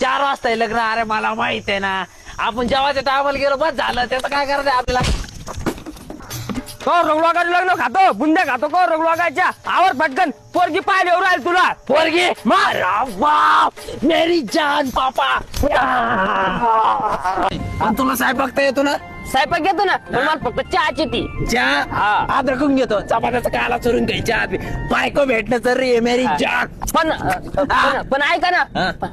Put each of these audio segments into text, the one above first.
4 वाजता आहे लग्न. अरे मला माहित आहे ना, आपण जेव्हाच्या टायमाला गेलो बस झालं. त्याचं काय करायचं आपल्याला. रगडवागाचं लग्न खातो, बुंद्या खातो को रगडवागाच्या. आवर पटकन, पोरगी पाहिली येऊ राहील तुला. पोरगी बाप मेरी जान पापा. आणि तुला स्वयंपाकता येतो ना? स्वयंपाक घेतो ना, पण मला फक्त चहाची ती. चहा अद्रकून घेतो, चपात्याचा काला चोरून घ्यायच्या आधी. बायको भेटणं तर रे मेरी जान. पण ऐका ना,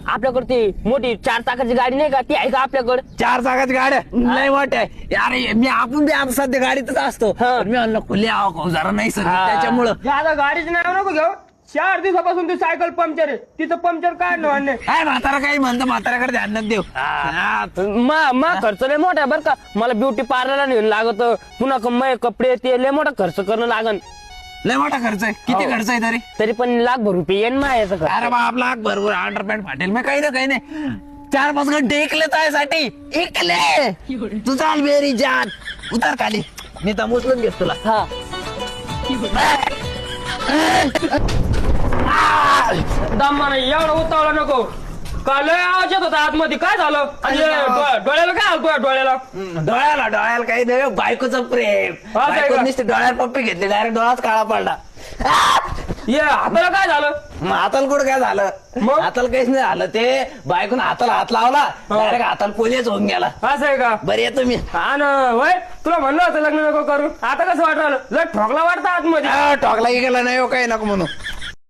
आपल्याकडे ती मोठी 4 चाकाची गाडी नाही का, ती आहे का आपल्याकडे? 4 चाकाची गाड्या लय मोठ्या आहे. अरे मी आपण बी आता सध्या गाडीतच असतो. पण मी म्हणलं खुले आहो जरा नाही सर त्याच्यामुळं. आता गाडीचं नाव नको घेऊ. 4 दिवसापासून ती सायकल पंक्चर आहे, तिचं पंक्चर काढलं. काय म्हातारा काही म्हणतं, म्हाताऱ्याकडे ध्यान न देऊ. मग खर्च लय मोठा आहे बरं का. मला ब्युटी पार्लरला नेऊन लागत, पुन्हा कपडे ते लय मोठा खर्च करणं लागन. लय मोठा खर्च आहे. किती खर्च आहे तरी पण लाखभर रुपये येईन माझ्याचं खर्च. अरे बाप लाख भरपूर अंडरपॅन्ट फाटेल. मी काही नाही 4-5 घंटे ऐकले त्यासाठी. ऐकले तू चाल मेरी जान. उतर खाली, मी तर मुसलून घेत तुला. दमाने एवढं उतावला नको का. लय आवाज येत होता आतमध्ये. काय झालं? डोळ्याला काय आलं तुझ्या डोळ्याला? डोळ्याला काही नाही. बायकोचं प्रेम. बायको नुसते डोळ्यात पप्पी घेतली, डायरेक्ट डोळाच काळा पडला. ये हाताला काय झालं? हाताला कुठं काय झालं? हाताला काहीच नाही झालं. ते बायकोनं हाताला हात लावला, डायरेक्ट हाताला पोलिओच होऊन गेला. असं आहे का? बरं येतो मी. हा ना वय, तुला म्हणलं होतं लग्न नको करू. आता कसं वाटलं? लय ठोकला वाटतं आतमध्ये. टॉकला गेला नाही हो, काही नको म्हणून.